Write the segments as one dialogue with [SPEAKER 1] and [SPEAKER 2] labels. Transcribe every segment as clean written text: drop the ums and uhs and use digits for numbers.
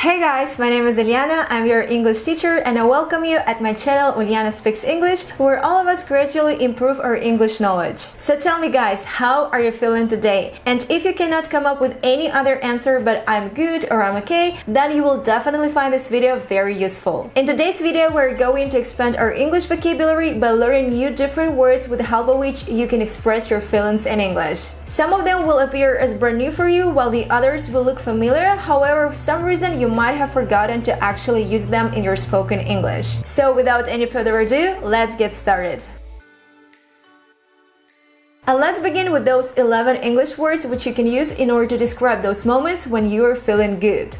[SPEAKER 1] Hey guys, my name is Uliana, I'm your English teacher and I welcome you at my channel Uliana Speaks English, where all of us gradually improve our English knowledge. So tell me guys, how are you feeling today? And if you cannot come up with any other answer but I'm good or I'm okay, then you will definitely find this video very useful. In today's video, we're going to expand our English vocabulary by learning new different words with the help of which you can express your feelings in English. Some of them will appear as brand new for you, while the others will look familiar. However, for some reason you might have forgotten to actually use them in your spoken English. So without any further ado, let's get started. And let's begin with those 11 English words which you can use in order to describe those moments when you are feeling good.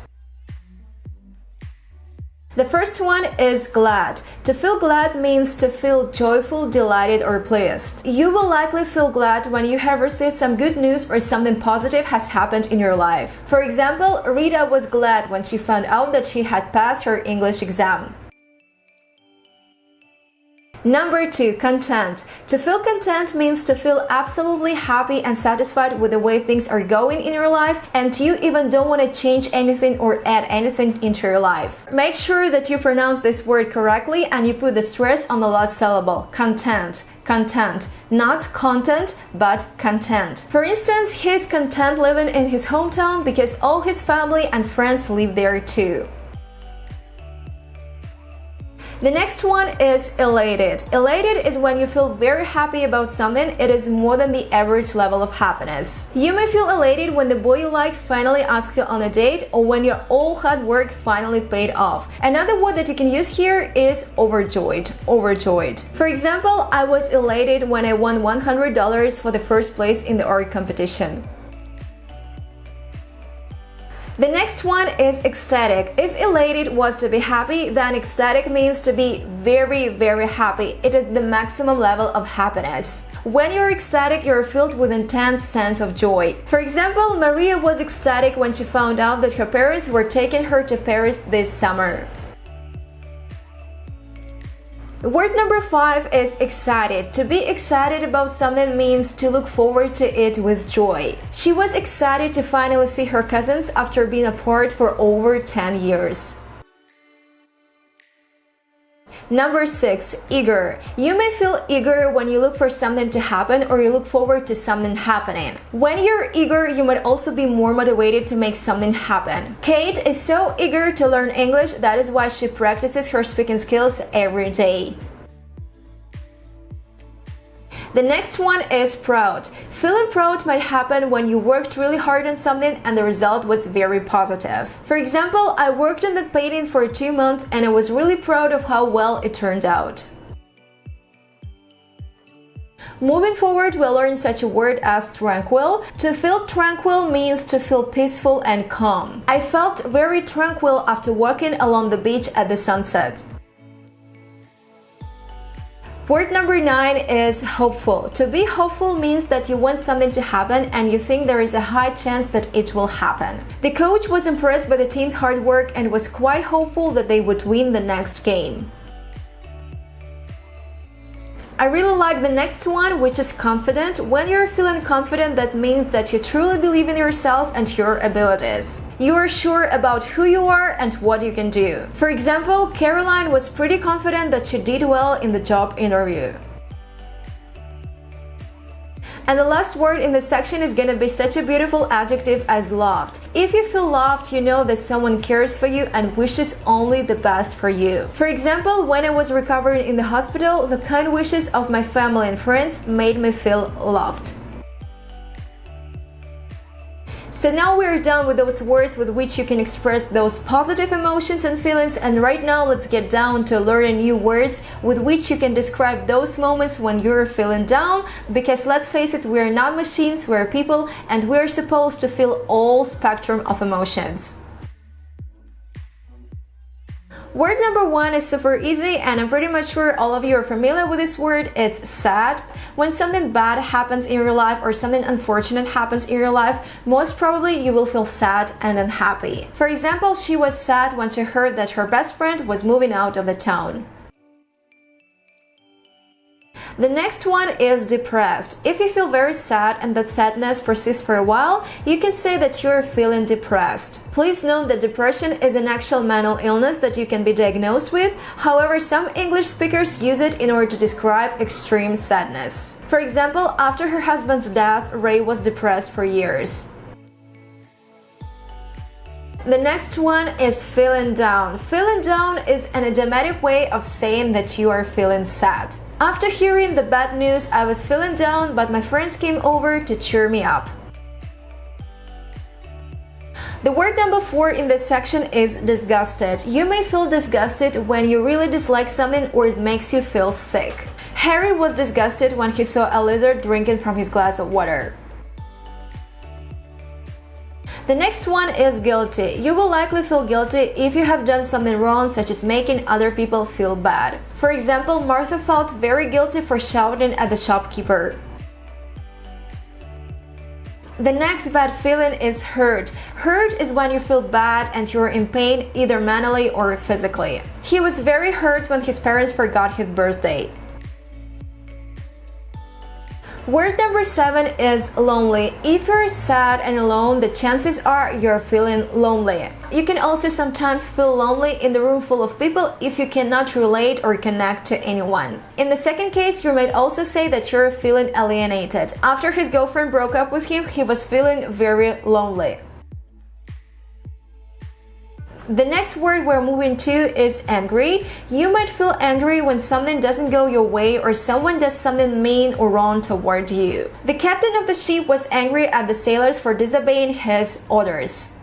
[SPEAKER 1] The first one is glad. To feel glad means to feel joyful, delighted, or pleased. You will likely feel glad when you have received some good news or something positive has happened in your life. For example, Rita was glad when she found out that she had passed her English exam. Number 2, content. To feel content means to feel absolutely happy and satisfied with the way things are going in your life, and you even don't want to change anything or add anything into your life. Make sure that you pronounce this word correctly and you put the stress on the last syllable. Content. Content. Not content, but content. For instance, he's content living in his hometown because all his family and friends live there too. The next one is elated. Elated is when you feel very happy about something. It is more than the average level of happiness. You may feel elated when the boy you like finally asks you on a date, or when your all hard work finally paid off. Another word that you can use here is overjoyed. Overjoyed. For example, I was elated when I won $100 for the first place in the art competition. The next one is ecstatic. If elated was to be happy, then ecstatic means to be very, very happy. It is the maximum level of happiness. When you're ecstatic, you're filled with intense sense of joy. For example, Maria was ecstatic when she found out that her parents were taking her to Paris this summer. Word number 5 is excited. To be excited about something means to look forward to it with joy. She was excited to finally see her cousins after being apart for over 10 years. Number 6, eager. You may feel eager when you look for something to happen or you look forward to something happening. When you're eager, you might also be more motivated to make something happen. Kate is so eager to learn English, that is why she practices her speaking skills every day. The next one is proud. Feeling proud might happen when you worked really hard on something and the result was very positive. For example, I worked on that painting for 2 months and I was really proud of how well it turned out. Moving forward, we'll learn such a word as tranquil. To feel tranquil means to feel peaceful and calm. I felt very tranquil after walking along the beach at the sunset. Word number 9 is hopeful. To be hopeful means that you want something to happen and you think there is a high chance that it will happen. The coach was impressed by the team's hard work and was quite hopeful that they would win the next game. I really like the next one, which is confident. When you're feeling confident, that means that you truly believe in yourself and your abilities. You are sure about who you are and what you can do. For example, Caroline was pretty confident that she did well in the job interview. And the last word in this section is gonna be such a beautiful adjective as loved. If you feel loved, you know that someone cares for you and wishes only the best for you. For example, when I was recovering in the hospital, the kind wishes of my family and friends made me feel loved. So now we're done with those words with which you can express those positive emotions and feelings, and right now let's get down to learning new words with which you can describe those moments when you're feeling down, because let's face it, we're not machines, we're people and we're supposed to feel all spectrum of emotions. Word number 1 is super easy and I'm pretty much sure all of you are familiar with this word. It's sad. When something bad happens in your life or something unfortunate happens in your life, most probably you will feel sad and unhappy. For example, she was sad when she heard that her best friend was moving out of the town. The next one is depressed. If you feel very sad and that sadness persists for a while, you can say that you're feeling depressed. Please note that depression is an actual mental illness that you can be diagnosed with. However, some English speakers use it in order to describe extreme sadness. For example, after her husband's death, Ray was depressed for years. The next one is feeling down. Feeling down is an idiomatic way of saying that you are feeling sad. After hearing the bad news, I was feeling down, but my friends came over to cheer me up. The word number 4 in this section is disgusted. You may feel disgusted when you really dislike something or it makes you feel sick. Harry was disgusted when he saw a lizard drinking from his glass of water. The next one is guilty. You will likely feel guilty if you have done something wrong, such as making other people feel bad. For example, Martha felt very guilty for shouting at the shopkeeper. The next bad feeling is hurt. Hurt is when you feel bad and you're in pain, either mentally or physically. He was very hurt when his parents forgot his birthday. Word number 7 is lonely. If you're sad and alone, the chances are you're feeling lonely. You can also sometimes feel lonely in the room full of people if you cannot relate or connect to anyone. In the second case, you might also say that you're feeling alienated. After his girlfriend broke up with him, he was feeling very lonely. The next word we're moving to is angry. You might feel angry when something doesn't go your way or someone does something mean or wrong toward you. The captain of the ship was angry at the sailors for disobeying his orders.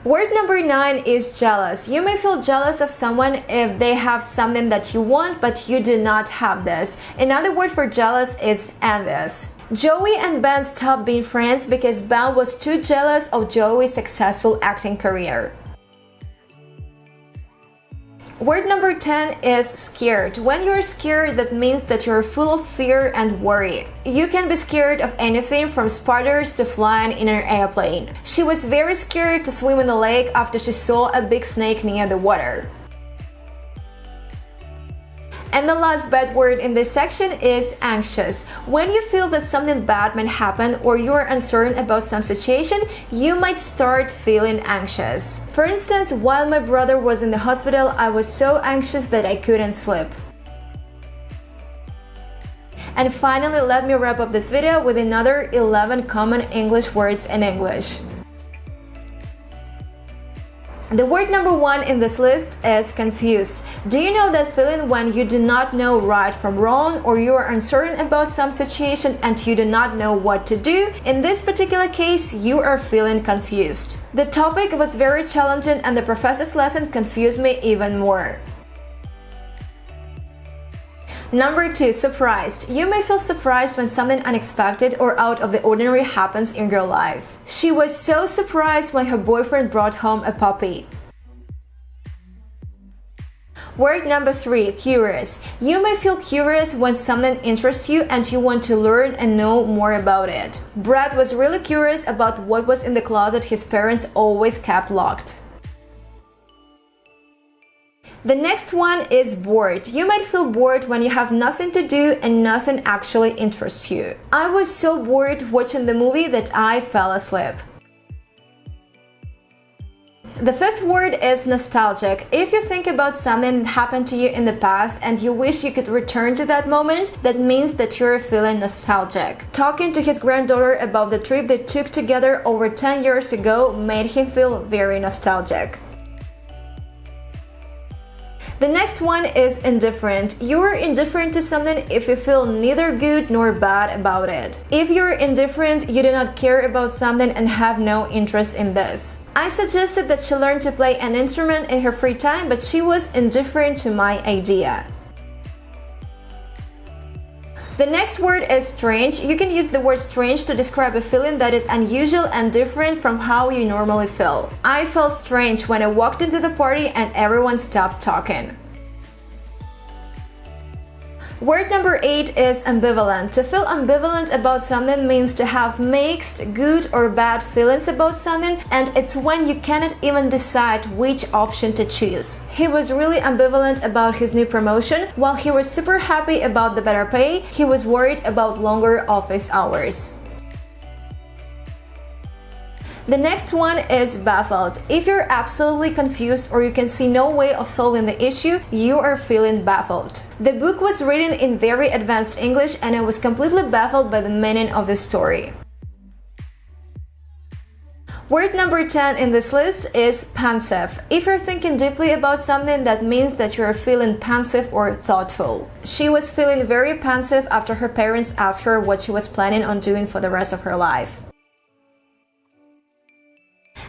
[SPEAKER 1] Word number 9 is jealous. You may feel jealous of someone if they have something that you want but you do not have this. Another word for jealous is envious. Joey and Ben stopped being friends because Ben was too jealous of Joey's successful acting career. Word number 10 is scared. When you're scared, that means that you're full of fear and worry. You can be scared of anything from spiders to flying in an airplane. She was very scared to swim in the lake after she saw a big snake near the water. And the last bad word in this section is anxious. When you feel that something bad might happen or you are uncertain about some situation, you might start feeling anxious. For instance, while my brother was in the hospital, I was so anxious that I couldn't sleep. And finally, let me wrap up this video with another 11 common English words in English. The word number 1 in this list is confused. Do you know that feeling when you do not know right from wrong or you are uncertain about some situation and you do not know what to do? In this particular case, you are feeling confused. The topic was very challenging and the professor's lesson confused me even more. Number 2, surprised. You may feel surprised when something unexpected or out of the ordinary happens in your life. She was so surprised when her boyfriend brought home a puppy. Word number 3, curious. You may feel curious when something interests you and you want to learn and know more about it. Brad was really curious about what was in the closet his parents always kept locked. The next one is bored. You might feel bored when you have nothing to do and nothing actually interests you. I was so bored watching the movie that I fell asleep. The fifth word is nostalgic. If you think about something that happened to you in the past and you wish you could return to that moment, that means that you're feeling nostalgic. Talking to his granddaughter about the trip they took together over 10 years ago made him feel very nostalgic. The next one is indifferent. You are indifferent to something if you feel neither good nor bad about it. If you're indifferent, you do not care about something and have no interest in this. I suggested that she learn to play an instrument in her free time, but she was indifferent to my idea. The next word is strange. You can use the word strange to describe a feeling that is unusual and different from how you normally feel. I felt strange when I walked into the party and everyone stopped talking. Word number 8 is ambivalent. To feel ambivalent about something means to have mixed, good or bad feelings about something, and it's when you cannot even decide which option to choose. He was really ambivalent about his new promotion. While he was super happy about the better pay, he was worried about longer office hours. The next one is baffled. If you're absolutely confused or you can see no way of solving the issue, you are feeling baffled. The book was written in very advanced English and I was completely baffled by the meaning of the story. Word number 10 in this list is pensive. If you're thinking deeply about something, that means that you're feeling pensive or thoughtful. She was feeling very pensive after her parents asked her what she was planning on doing for the rest of her life.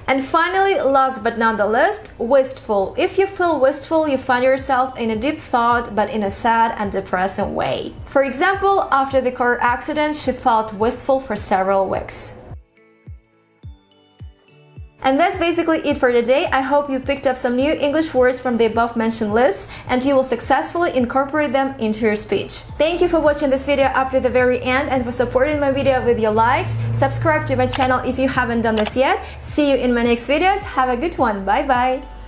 [SPEAKER 1] And finally, last but not the least, wistful. If you feel wistful, you find yourself in a deep thought, but in a sad and depressing way. For example, after the car accident, she felt wistful for several weeks. And that's basically it for today. I hope you picked up some new English words from the above mentioned lists and you will successfully incorporate them into your speech. Thank you for watching this video up to the very end and for supporting my video with your likes. Subscribe to my channel if you haven't done this yet. See you in my next videos. Have a good one. Bye bye.